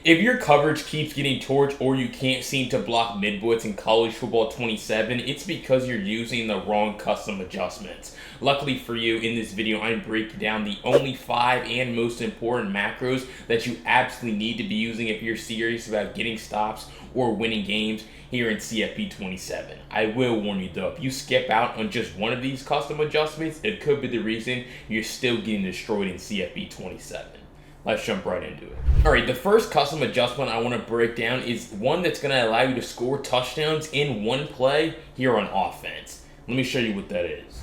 If your coverage keeps getting torched or you can't seem to block mid blitz in college football 27, it's because you're using the wrong custom adjustments. Luckily for you, in this video, I'm breaking down the only 5 and most important macros that you absolutely need to be using if you're serious about getting stops or winning games here in CFP 27. I will warn you though, if you skip out on just one of these custom adjustments, it could be the reason you're still getting destroyed in CFP 27. Let's jump right into it. Alright, the first custom adjustment I want to break down is one that's going to allow you to score touchdowns in one play here on offense. Let me show you what that is.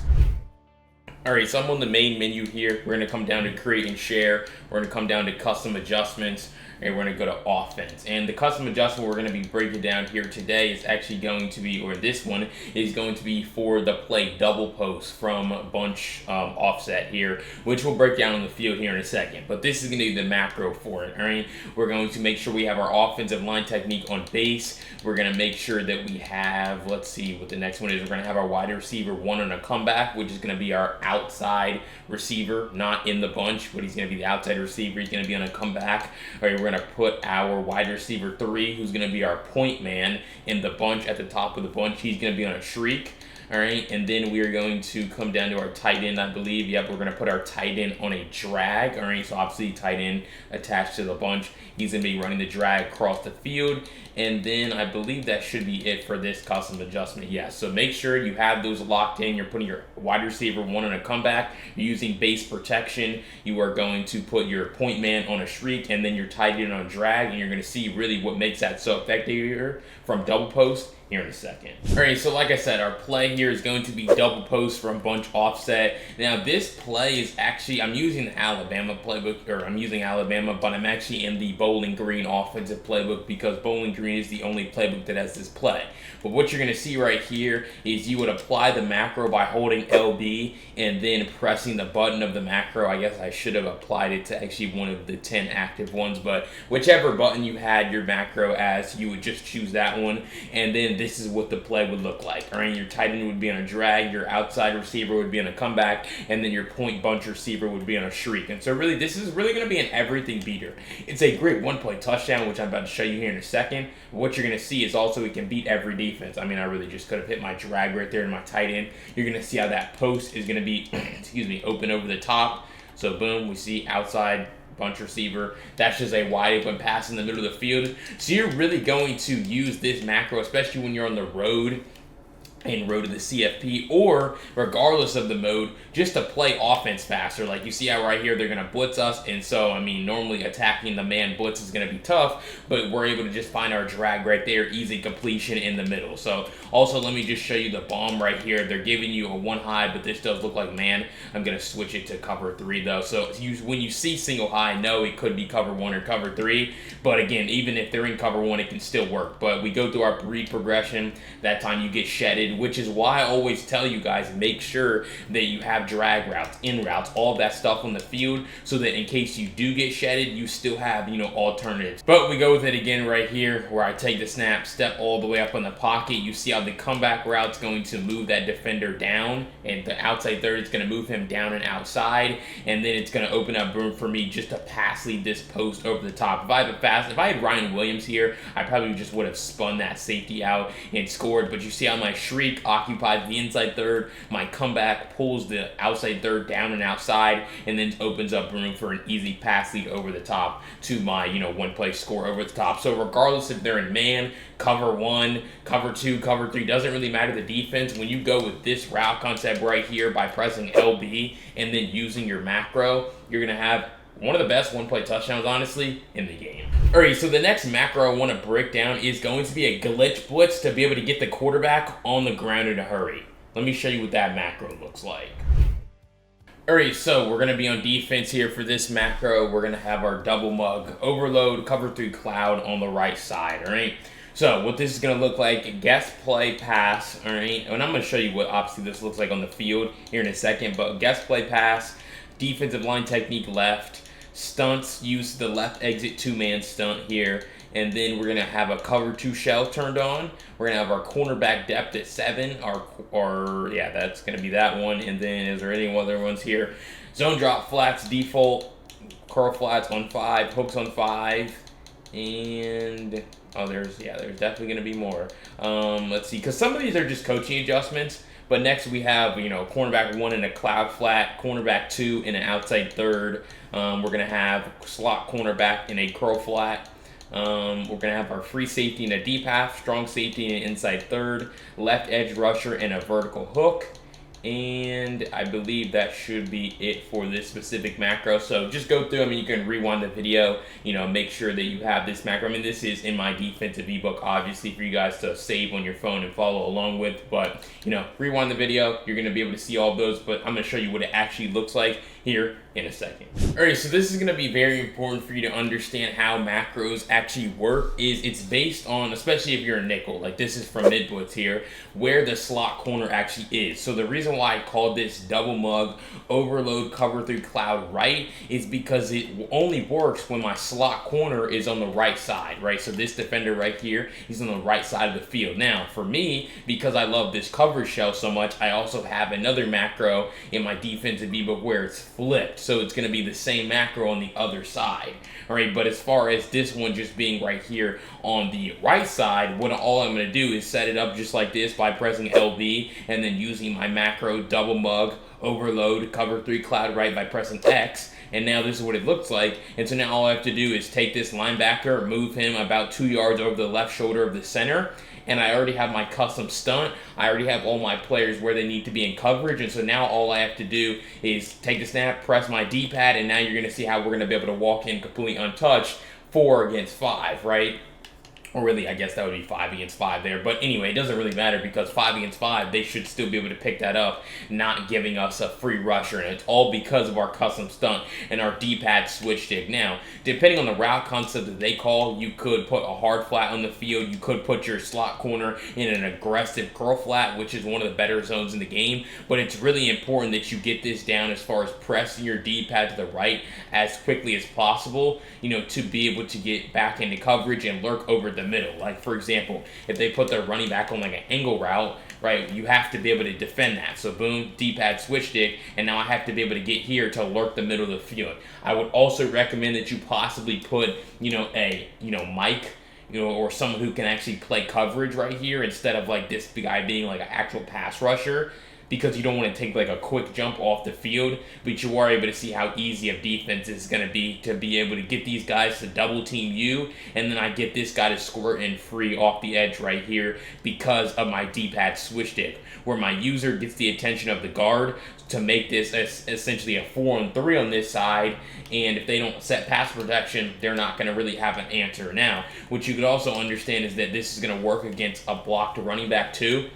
Alright, so I'm on the main menu here. We're going to come down to create and share. We're going to come down to custom adjustments. And we're going to go to offense. And the custom adjustment we're going to be breaking down here today is actually going to be, or this one is going to be for the play double post from bunch offset here, which we'll break down on the field here in a second. But this is going to be the macro for it. All right, we're going to make sure we have our offensive line technique on base. We're going to make sure that we have, let's see what the next one is. We're going to have our wide receiver 1 on a comeback, which is going to be our outside receiver, not in the bunch, but he's going to be the outside receiver. He's going to be on a comeback. All right, we're going to put our wide receiver 3, who's going to be our point man, in the bunch at the top of the bunch. He's going to be on a shriek. All right, and then we are going to come down to our tight end, I believe. Yep, we're going to put our tight end on a drag. All right, so obviously tight end attached to the bunch. He's going to be running the drag across the field. And then I believe that should be it for this custom adjustment. Yeah, so make sure you have those locked in. You're putting your wide receiver 1 on a comeback. You're using base protection. You are going to put your point man on a shriek and then your tight end on a drag. And you're going to see really what makes that so effective here from double post here in a second. All right, so like I said, our play here is going to be double post from bunch offset. Now this play is actually, I'm using the Alabama playbook, or I'm using Alabama, but I'm actually in the Bowling Green offensive playbook because Bowling Green is the only playbook that has this play. But what you're gonna see right here is you would apply the macro by holding LB and then pressing the button of the macro. I guess I should have applied it to actually one of the 10 active ones, but whichever button you had your macro as, you would just choose that one. And then this is what the play would look like. All right, your tight end would be on a drag, your outside receiver would be on a comeback, and then your point bunch receiver would be on a shriek. And so really, this is really going to be an everything beater. It's a great one-play touchdown, which I'm about to show you here in a second. What you're going to see is also it can beat every defense. I mean, I really just could have hit my drag right there in my tight end. You're going to see how that post is going to be, excuse me, open over the top. So boom, we see outside bunch receiver. That's just a wide open pass in the middle of the field. So you're really going to use this macro, especially when you're on the road and road to the CFP, or regardless of the mode, just to play offense faster. Like you see how right here they're going to blitz us, and so I mean normally attacking the man blitz is going to be tough, but we're able to just find our drag right there, easy completion in the middle. So also let me just show you the bomb right here. They're giving you a 1 high, but this does look like man. I'm going to switch it to cover 3 though. So when you see single high, no, it could be cover 1 or cover 3, but again, even if they're in cover 1, it can still work. But we go through our read progression. That time you get shedded, which is why I always tell you guys, make sure that you have drag routes, in routes, all of that stuff on the field, so that in case you do get shedded, you still have, alternatives. But we go with it again right here, where I take the snap, step all the way up in the pocket. You see how the comeback route's going to move that defender down, and the outside third is going to move him down and outside, and then it's going to open up room for me just to pass lead this post over the top. If I had Ryan Williams here, I probably just would have spun that safety out and scored. But you see how my shriek occupies the inside third, my comeback pulls the outside third down and outside, and then opens up room for an easy pass lead over the top to my, one play score over the top. So regardless if they're in man, cover 1, cover 2, cover 3, doesn't really matter the defense. When you go with this route concept right here by pressing LB and then using your macro, you're going to have one of the best one-play touchdowns, honestly, in the game. All right, so the next macro I want to break down is going to be a glitch blitz to be able to get the quarterback on the ground in a hurry. Let me show you what that macro looks like. All right, so we're going to be on defense here for this macro. We're going to have our double mug overload, cover 3 cloud on the right side, all right? So what this is going to look like, guess play pass, all right? And I'm going to show you what obviously this looks like on the field here in a second, but guess play pass, defensive line technique left, stunts, use the left exit 2-man stunt here, and then we're going to have a cover 2 shell turned on. We're going to have our cornerback depth at 7, yeah, that's going to be that one. And then is there any other ones here? Zone drop flats, default, curl flats on 5, hooks on 5, And oh, there's definitely going to be more. Let's see, because some of these are just coaching adjustments. But next we have, cornerback 1 in a cloud flat, cornerback 2 in an outside third. We're going to have slot cornerback in a curl flat. We're going to have our free safety in a deep half, strong safety in an inside third, left edge rusher in a vertical hook. And I believe that should be it for this specific macro. So just go through. I mean, you can rewind the video, make sure that you have this macro. I mean, this is in my defensive ebook, obviously, for you guys to save on your phone and follow along with. But, rewind the video. You're going to be able to see all those. But I'm going to show you what it actually looks like here in a second. Alright, so this is going to be very important for you to understand how macros actually work. It's based on, especially if you're a nickel, like this is from Mid Blitz here, where the slot corner actually is. So the reason why I called this double mug overload cover 3 cloud right is because it only works when my slot corner is on the right side, right? So this defender right here, he's on the right side of the field. Now, for me, because I love this coverage shell so much, I also have another macro in my defensive ebook where it's flipped. So it's going to be the same macro on the other side. All right, but as far as this one just being right here on the right side, all I'm going to do is set it up just like this by pressing LB and then using my macro double mug overload cover 3 cloud right by pressing X. And now this is what it looks like. And so now all I have to do is take this linebacker, move him about 2 yards over the left shoulder of the center, and I already have my custom stunt. I already have all my players where they need to be in coverage, and so now all I have to do is take the snap, press my D-pad, and now you're going to see how we're going to be able to walk in completely untouched 4 against 5, right? Or really, I guess that would be 5 against 5 there. But anyway, it doesn't really matter because 5 against 5, they should still be able to pick that up, not giving us a free rusher. And it's all because of our custom stunt and our D-pad switch stick. Now, depending on the route concept that they call, you could put a hard flat on the field. You could put your slot corner in an aggressive curl flat, which is one of the better zones in the game. But it's really important that you get this down as far as pressing your D-pad to the right as quickly as possible, to be able to get back into coverage and lurk over the middle. Like, for example, if they put their running back on like an angle route, right, you have to be able to defend that. So boom, D-pad switch stick, and now I have to be able to get here to lurk the middle of the field. I would also recommend that you possibly put, a Mike, or someone who can actually play coverage right here instead of like this guy being like an actual pass rusher, because you don't want to take like a quick jump off the field, but you are able to see how easy of defense is going to be able to get these guys to double team you, and then I get this guy to squirt in free off the edge right here because of my D-pad switch stick, where my user gets the attention of the guard to make this essentially a 4-on-3 on this side, and if they don't set pass protection, they're not going to really have an answer. Now, what you could also understand is that this is going to work against a blocked running back too.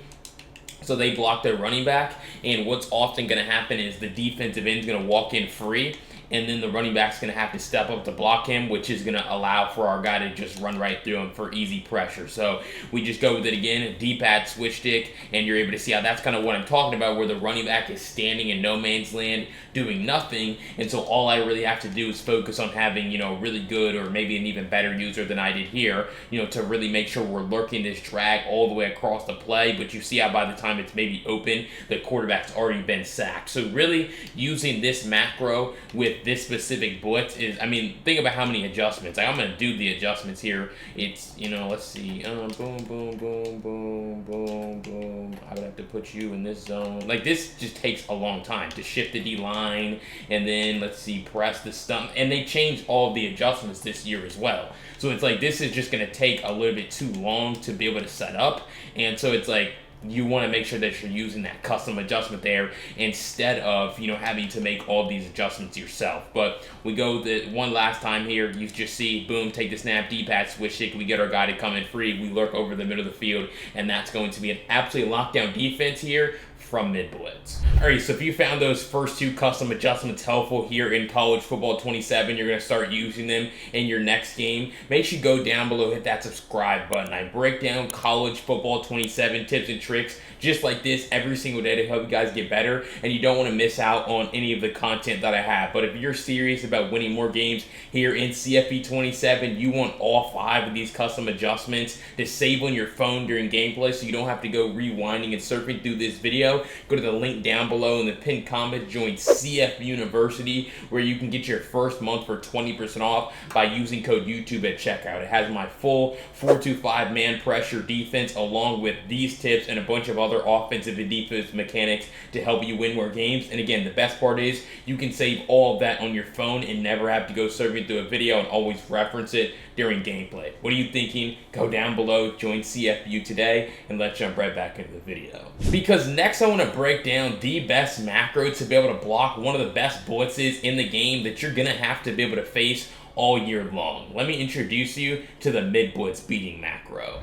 So they block their running back, and what's often going to happen is the defensive end is going to walk in free, and then the running back's going to have to step up to block him, which is going to allow for our guy to just run right through him for easy pressure. So we just go with it again, a D-pad switch stick, and you're able to see how that's kind of what I'm talking about, where the running back is standing in no man's land doing nothing, and so all I really have to do is focus on having, really good or maybe an even better user than I did here, to really make sure we're lurking this drag all the way across the play. But you see how by the time it's maybe open, the quarterback's already been sacked. So really using this macro with this specific blitz is, think about how many adjustments. I'm going to do the adjustments here. It's, let's see, boom, boom, boom, boom, boom, boom. I would have to put you in this zone. Like, this just takes a long time to shift the D-line, and then, let's see, press the stump. And they changed all of the adjustments this year as well. So it's like, this is just going to take a little bit too long to be able to set up. And so it's like, you want to make sure that you're using that custom adjustment there instead of, having to make all these adjustments yourself. But we go the one last time here. You just see, boom, take the snap, D-pad switch stick. We get our guy to come in free. We lurk over the middle of the field, and that's going to be an absolutely lockdown defense here from Mid Blitz. Alright, so if you found those first 2 custom adjustments helpful here in College Football 27, you're going to start using them in your next game. Make sure you go down below, hit that subscribe button. I break down College Football 27 tips and tricks just like this every single day to help you guys get better, and you don't want to miss out on any of the content that I have. But if you're serious about winning more games here in CFP 27, you want all 5 of these custom adjustments to save on your phone during gameplay so you don't have to go rewinding and surfing through this video. video, go to the link down below in the pinned comment, join CF University, where you can get your first month for 20% off by using code YouTube at checkout. It has my full 4-5 man pressure defense along with these tips and a bunch of other offensive and defensive mechanics to help you win more games. And again, the best part is you can save all of that on your phone and never have to go surfing through a video and always reference it during gameplay. What are you thinking? Go down below, join CFU today, and let's jump right back into the video. Because next I want to break down the best macro to be able to block one of the best blitzes in the game that you're going to have to be able to face all year long. Let me introduce you to the mid-blitz beating macro.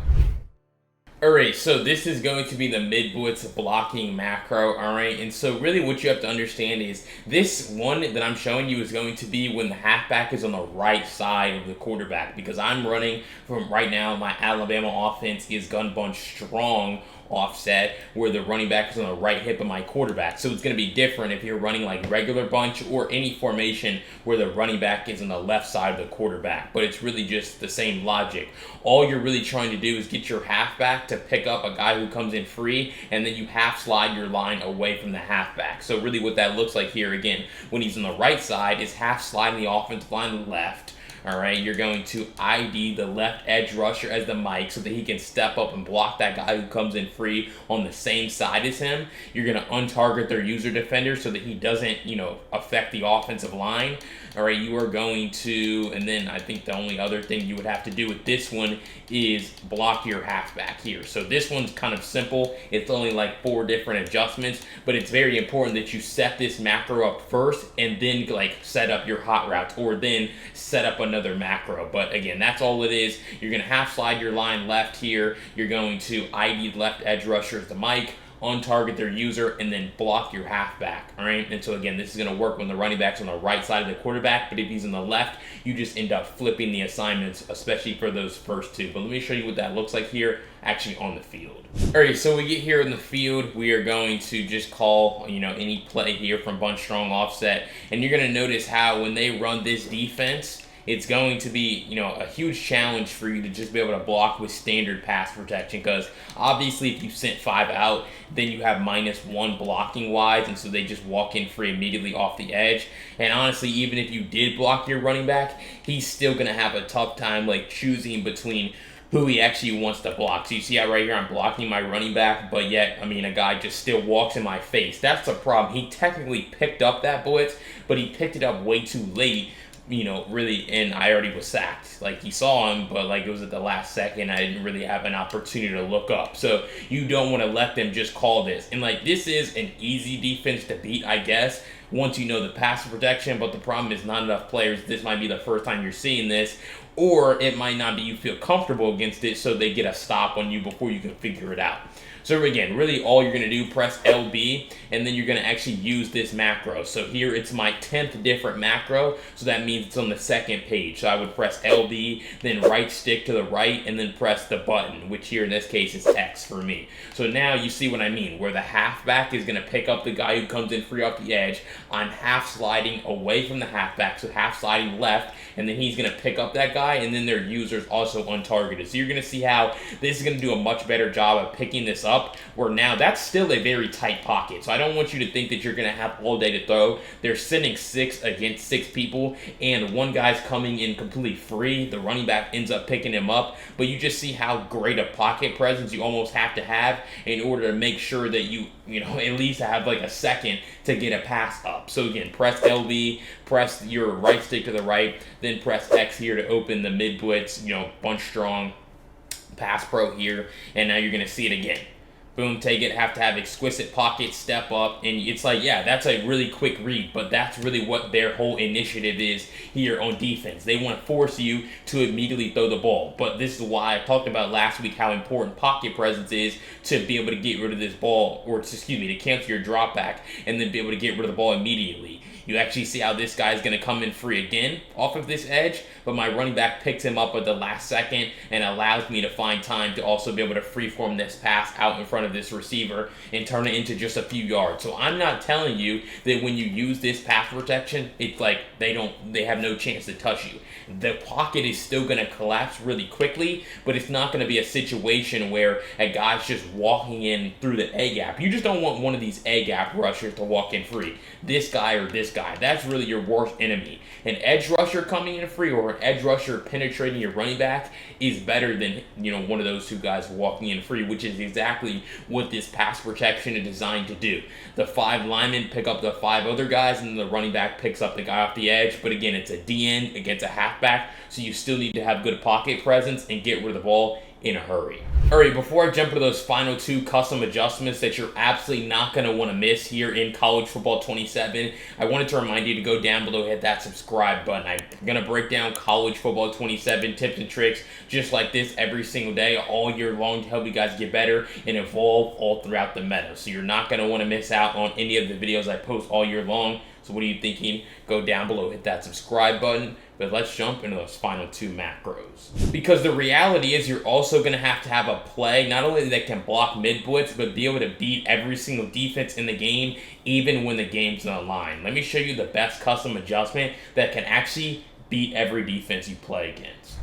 Alright, so this is going to be the mid-blitz blocking macro, alright? And so really what you have to understand is this one that I'm showing you is going to be when the halfback is on the right side of the quarterback, because I'm running from right now, my Alabama offense is gun bunch strong offset where the running back is on the right hip of my quarterback. So it's going to be different if you're running like regular bunch or any formation where the running back is on the left side of the quarterback. But it's really just the same logic. All you're really trying to do is get your halfback to pick up a guy who comes in free, and then you half slide your line away from the halfback. So really what that looks like here, again, when he's on the right side, is half sliding the offensive line left. All right, you're going to ID the left edge rusher as the mic so that he can step up and block that guy who comes in free on the same side as him. You're going to untarget their user defender so that he doesn't, affect the offensive line. All right, you are going to, and then I think the only other thing you would have to do with this one is block your halfback here. So this one's kind of simple. It's only like 4 different adjustments, but it's very important that you set this macro up first and then like set up your hot routes or then set up another macro. But again, that's all it is. You're going to half slide your line left here. You're going to ID left edge rusher as the mic, untarget their user, and then block your halfback. All right, and so again, this is going to work when the running back's on the right side of the quarterback, but if he's on the left, you just end up flipping the assignments, especially for those first 2. But let me show you what that looks like here actually on the field. All right, so we get here in the field, we are going to just call any play here from bunch strong offset, and you're going to notice how when they run this defense, it's going to be, a huge challenge for you to just be able to block with standard pass protection, because obviously if you sent 5 out, then you have -1 blocking wise, and so they just walk in free immediately off the edge. And honestly, even if you did block your running back, he's still going to have a tough time like choosing between who he actually wants to block. So you see how right here I'm blocking my running back, but yet, a guy just still walks in my face. That's the problem. He technically picked up that blitz, but he picked it up way too late. Really, and I already was sacked. Like, he saw him, but like it was at the last second. I didn't really have an opportunity to look up. So you don't want to let them just call this. And like, this is an easy defense to beat, I guess, once you know the pass protection. But the problem is not enough players. This might be the first time you're seeing this, or it might not be you feel comfortable against it, so they get a stop on you before you can figure it out. So again, really all you're going to do, press LB, and then you're going to actually use this macro. So here it's my 10th different macro, so that means it's on the 2nd page. So I would press LB, then right stick to the right, and then press the button, which here in this case is X for me. So now you see what I mean, where the halfback is going to pick up the guy who comes in free off the edge. I'm half sliding away from the halfback, so half sliding left, and then he's going to pick up that guy, and then their user's also untargeted. So you're going to see how this is going to do a much better job of picking this up, where now that's still a very tight pocket. So I don't want you to think that you're going to have all day to throw. They're sending 6 against 6 people, and one guy's coming in completely free. The running back ends up picking him up, but you just see how great a pocket presence you almost have to have in order to make sure that you at least have like a second to get a pass up. So again, press LB, press your right stick to the right, then press X here to open the mid blitz, bunch strong pass pro here, and now you're going to see it again. Boom, take it, have to have exquisite pocket, step up, and it's like, yeah, that's a really quick read, but that's really what their whole initiative is here on defense. They want to force you to immediately throw the ball, but this is why I talked about last week how important pocket presence is to be able to get rid of this ball, or excuse me, to cancel your drop back and then be able to get rid of the ball immediately. You actually see how this guy's going to come in free again off of this edge, but my running back picks him up at the last second and allows me to find time to also be able to freeform this pass out in front of this receiver and turn it into just a few yards. So I'm not telling you that when you use this pass protection, it's like they have no chance to touch you. The pocket is still going to collapse really quickly, but it's not going to be a situation where a guy's just walking in through the A gap. You just don't want one of these A gap rushers to walk in free. This guy or this guy, that's really your worst enemy. An edge rusher coming in free or an edge rusher penetrating your running back is better than, one of those two guys walking in free, which is exactly what this pass protection is designed to do. The 5 linemen pick up the 5 other guys, and then the running back picks up the guy off the edge. But again, it's a D-end against a halfback, so you still need to have good pocket presence and get rid of the ball in a hurry. Alright, before I jump into those final 2 custom adjustments that you're absolutely not going to want to miss here in College Football 27, I wanted to remind you to go down below, hit that subscribe button. I'm going to break down College Football 27 tips and tricks just like this every single day, all year long, to help you guys get better and evolve all throughout the meta. So you're not going to want to miss out on any of the videos I post all year long. So what are you thinking? Go down below, hit that subscribe button. But let's jump into those final 2 macros. Because the reality is you're also going to have a play, not only that can block mid-blitz, but be able to beat every single defense in the game, even when the game's on the line. Let me show you the best custom adjustment that can actually beat every defense you play against.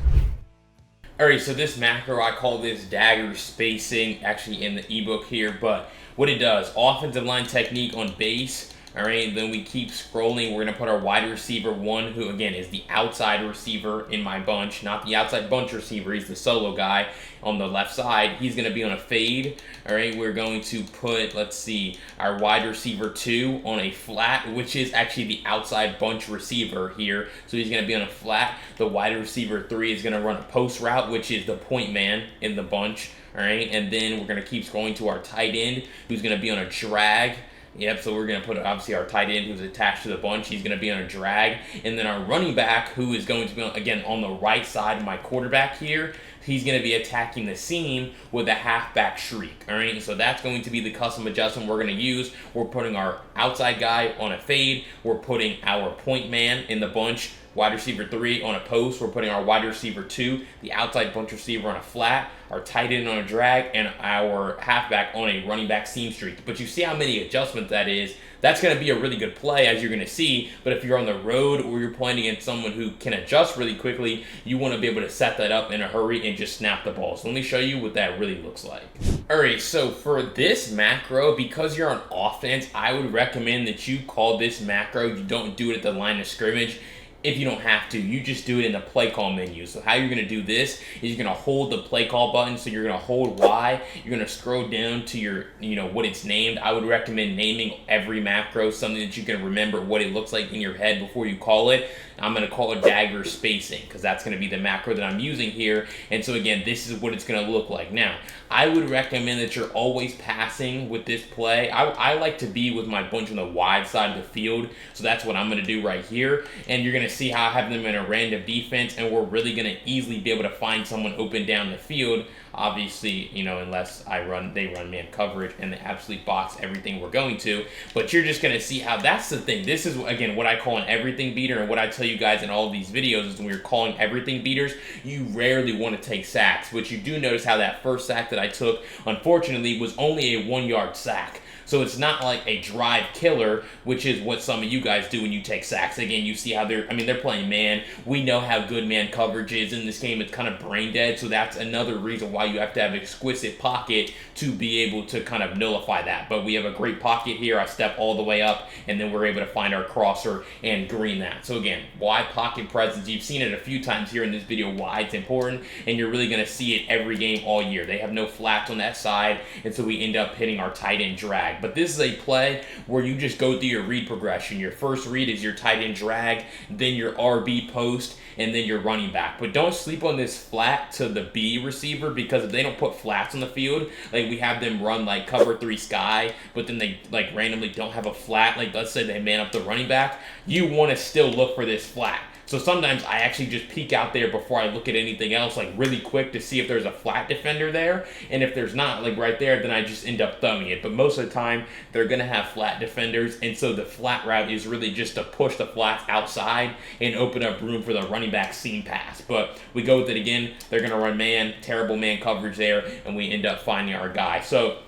Alright, so this macro, I call this Dagger spacing, actually in the ebook here, but what it does, offensive line technique on base. Alright, then we keep scrolling. We're going to put our wide receiver 1, who again is the outside receiver in my bunch, not the outside bunch receiver. He's the solo guy on the left side. He's going to be on a fade. Alright, we're going to put, let's see, our wide receiver 2 on a flat, which is actually the outside bunch receiver here. So he's going to be on a flat. The wide receiver 3 is going to run a post route, which is the point man in the bunch. Alright, and then we're going to keep scrolling to our tight end, who's going to be on a drag. Yep, so we're going to put, obviously, our tight end who's attached to the bunch. He's going to be on a drag. And then our running back, who is going to be, again, on the right side of my quarterback here, he's going to be attacking the seam with a halfback shriek. All right, so that's going to be the custom adjustment we're going to use. We're putting our outside guy on a fade. We're putting our point man in the bunch, wide receiver 3 on a post. We're putting our wide receiver 2, the outside bunch receiver, on a flat, our tight end on a drag, and our halfback on a running back seam streak. But you see how many adjustments that is. That's going to be a really good play, as you're going to see. But if you're on the road or you're playing against someone who can adjust really quickly, you want to be able to set that up in a hurry and just snap the ball. So let me show you what that really looks like. Alright, so for this macro, because you're on offense, I would recommend that you call this macro. You don't do it at the line of scrimmage. If you don't have to, you just do it in the play call menu. So how you're going to do this is you're going to hold the play call button. So you're going to hold Y. You're going to scroll down to your, what it's named. I would recommend naming every macro something that you can remember what it looks like in your head before you call it. I'm going to call it Dagger spacing because that's going to be the macro that I'm using here. And so again, this is what it's going to look like. Now, I would recommend that you're always passing with this play. I like to be with my bunch on the wide side of the field. So that's what I'm going to do right here. And you're going to see how I have them in a random defense, and we're really going to easily be able to find someone open down the field. Obviously, unless they run man coverage and they absolutely box everything we're going to. But you're just going to see how that's the thing. This is, again, what I call an everything beater, and what I tell you guys in all of these videos is when you're calling everything beaters, you rarely want to take sacks. But you do notice how that first sack that I took, unfortunately, was only a 1-yard sack. So it's not like a drive killer, which is what some of you guys do when you take sacks. Again, you see how they're playing man. We know how good man coverage is in this game. It's kind of brain dead. So that's another reason why you have to have exquisite pocket to be able to kind of nullify that. But we have a great pocket here. I step all the way up, and then we're able to find our crosser and green that. So again, wide pocket presence. You've seen it a few times here in this video why it's important, and you're really going to see it every game all year. They have no flats on that side, and so we end up hitting our tight end drag. But this is a play where you just go through your read progression. Your first read is your tight end drag, then your RB post, and then your running back. But don't sleep on this flat to the B receiver, because if they don't put flats on the field, like we have them run like cover 3 sky, but then they like randomly don't have a flat, like let's say they man up the running back, you want to still look for this flat. So sometimes I actually just peek out there before I look at anything else, like really quick, to see if there's a flat defender there. And if there's not, like right there, then I just end up throwing it. But most of the time, they're going to have flat defenders. And so the flat route is really just to push the flats outside and open up room for the running back seam pass. But we go with it again. They're going to run man, terrible man coverage there, and we end up finding our guy. So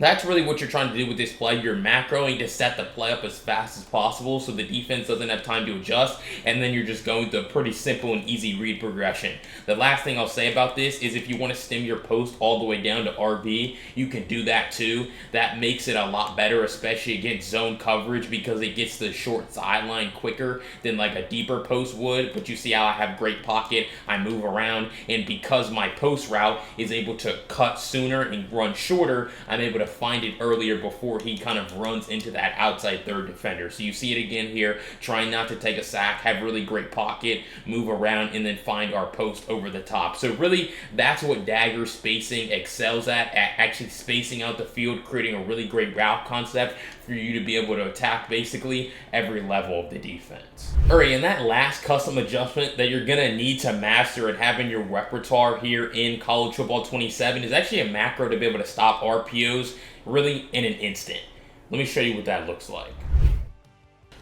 that's really what you're trying to do with this play. You're macroing to set the play up as fast as possible so the defense doesn't have time to adjust, and then you're just going through a pretty simple and easy read progression. The last thing I'll say about this is if you want to stem your post all the way down to RB, you can do that too. That makes it a lot better, especially against zone coverage, because it gets the short sideline quicker than like a deeper post would. But you see how I have great pocket, I move around, and because my post route is able to cut sooner and run shorter, I'm able to find it earlier before he kind of runs into that outside third defender. So you see it again here, trying not to take a sack, have really great pocket, move around, and then find our post over the top. So really, that's what Dagger spacing excels at actually spacing out the field, creating a really great route concept for you to be able to attack basically every level of the defense. Alright, and that last custom adjustment that you're going to need to master and have in your repertoire here in College Football 27 is actually a macro to be able to stop RPOs really in an instant. Let me show you what that looks like.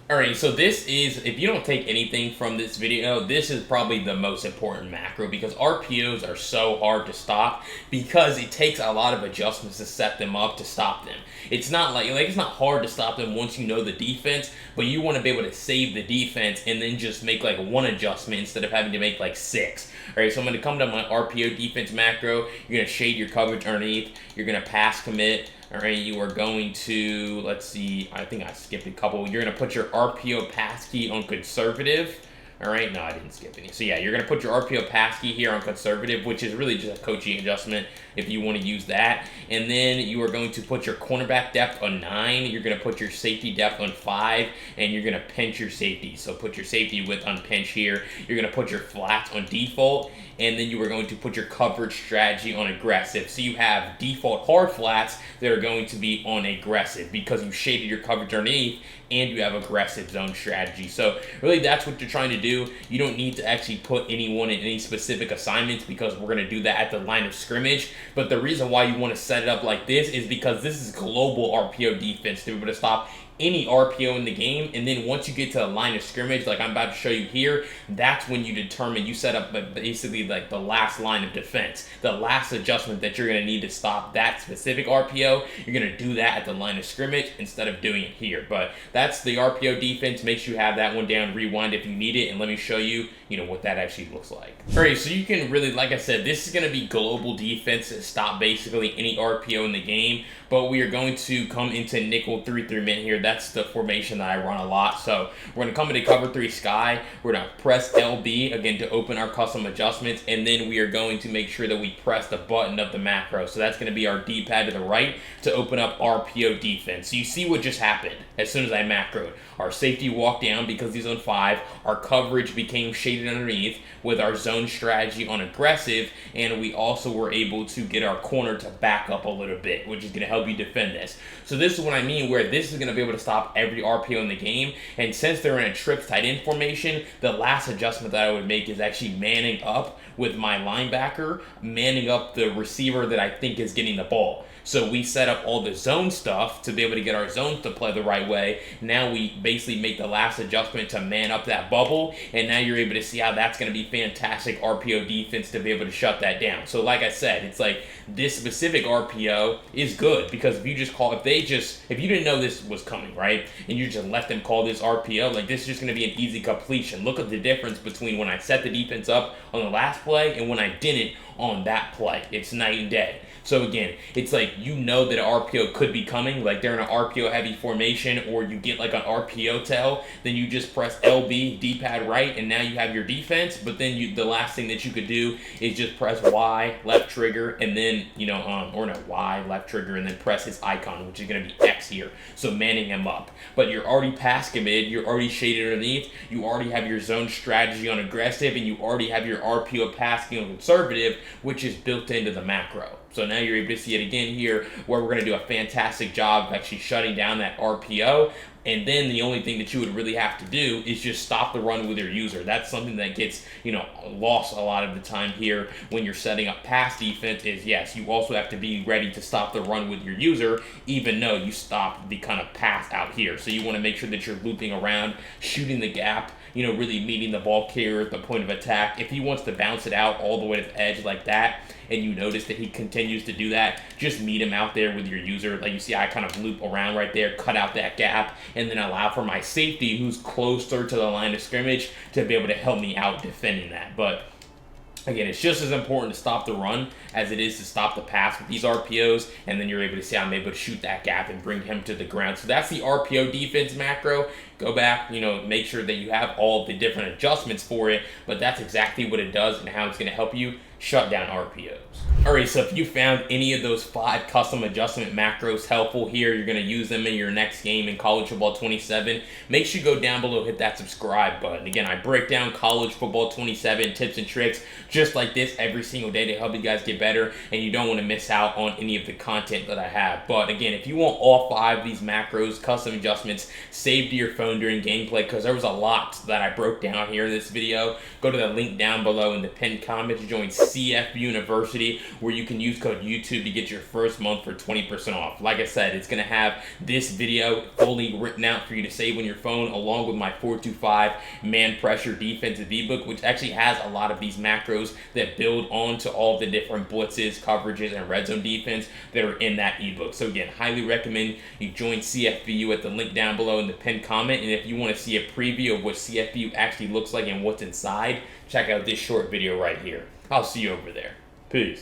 Alright, so this is, if you don't take anything from this video, this is probably the most important macro because RPOs are so hard to stop because it takes a lot of adjustments to set them up to stop them. It's not like it's not hard to stop them once you know the defense, but you want to be able to save the defense and then just make like one adjustment instead of having to make like 6. Alright, so I'm going to come to my RPO defense macro. You're going to shade your coverage underneath. You're going to pass commit. Alright, you are going to, let's see, I think I skipped a couple. You're going to put your RPO pass key on conservative. Alright, no, I didn't skip any. So yeah, you're going to put your RPO pass key here on conservative, which is really just a coaching adjustment if you want to use that. And then you are going to put your cornerback depth on 9. You're going to put your safety depth on 5, and you're going to pinch your safety. So put your safety width on pinch here. You're going to put your flats on default, and then you are going to put your coverage strategy on aggressive. So you have default hard flats that are going to be on aggressive because you shaded your coverage underneath and you have aggressive zone strategy. So really that's what you're trying to do. You don't need to actually put anyone in any specific assignments because we're going to do that at the line of scrimmage. But the reason why you want to set it up like this is because this is global RPO defense to be able to stop any RPO in the game, and then once you get to the line of scrimmage, like I'm about to show you here, that's when you determine, you set up basically like the last line of defense, the last adjustment that you're going to need to stop that specific RPO. You're going to do that at the line of scrimmage instead of doing it here. But that's the RPO defense. Make sure you have that one down, rewind if you need it, and let me show you, what that actually looks like. All right, so you can really, like I said, this is going to be global defense to stop basically any RPO in the game, but we are going to come into nickel 3-3 min here. That's the formation that I run a lot. So we're going to come into cover 3 sky. We're going to press LB again to open our custom adjustments, and then we are going to make sure that we press the button of the macro. So that's going to be our D-pad to the right to open up RPO defense. So you see what just happened as soon as I macroed. Our safety walked down because he's on 5. Our coverage became shaded underneath with our zone strategy on aggressive, and we also were able to get our corner to back up a little bit, which is going to help you defend this. So this is what I mean, where this is going to be able to stop every RPO in the game, and since they're in a trips tight end formation, the last adjustment that I would make is actually manning up with my linebacker, manning up the receiver that I think is getting the ball. So we set up all the zone stuff to be able to get our zones to play the right way. Now we basically make the last adjustment to man up that bubble, and now you're able to see how that's going to be fantastic RPO defense to be able to shut that down. So like I said, it's like this specific RPO is good because if you didn't know this was coming, right, and you just let them call this RPO, like this is just going to be an easy completion. Look at the difference between when I set the defense up on the last play and when I didn't on that play. It's night and day. So again, it's like that an RPO could be coming, like they're in an RPO heavy formation, or you get like an RPO tail, then you just press LB, D-pad right, and now you have your defense. But then the last thing that you could do is just press Y, left trigger, and then, Y, left trigger, and then press his icon, which is going to be X here. So manning him up. But you're already past commit, you're already shaded underneath, you already have your zone strategy on aggressive, and you already have your RPO passing on conservative. which is built into the macro. So now you're able to see it again here, where we're going to do a fantastic job of actually shutting down that RPO. And then the only thing that you would really have to do is just stop the run with your user. That's something that gets, lost a lot of the time here when you're setting up pass defense is, yes, you also have to be ready to stop the run with your user, even though you stopped the kind of pass out here. So you want to make sure that you're looping around, shooting the gap, really meeting the ball carrier at the point of attack. If he wants to bounce it out all the way to the edge like that, and you notice that he continues to do that, just meet him out there with your user. Like you see, I kind of loop around right there, cut out that gap, and then allow for my safety, who's closer to the line of scrimmage, to be able to help me out defending that. But again, it's just as important to stop the run as it is to stop the pass with these RPOs, and then you're able to see I'm able to shoot that gap and bring him to the ground. So that's the RPO defense macro. Go back, make sure that you have all the different adjustments for it, but that's exactly what it does and how it's going to help you shut down RPOs. Alright, so if you found any of those 5 custom adjustment macros helpful here, you're going to use them in your next game in College Football 27, make sure you go down below, hit that subscribe button. Again, I break down College Football 27 tips and tricks just like this every single day to help you guys get better, and you don't want to miss out on any of the content that I have. But again, if you want all 5 of these macros, custom adjustments, saved to your phone during gameplay, because there was a lot that I broke down here in this video, go to the link down below in the pinned comment to join CF University, where you can use code YouTube to get your first month for 20% off. Like I said, it's going to have this video fully written out for you to save on your phone, along with my 425 man pressure defensive ebook, which actually has a lot of these macros that build onto all the different blitzes, coverages, and red zone defense that are in that ebook. So again, highly recommend you join CFVU at the link down below in the pinned comment. And if you want to see a preview of what CFVU actually looks like and what's inside, check out this short video right here. I'll see you over there. Peace.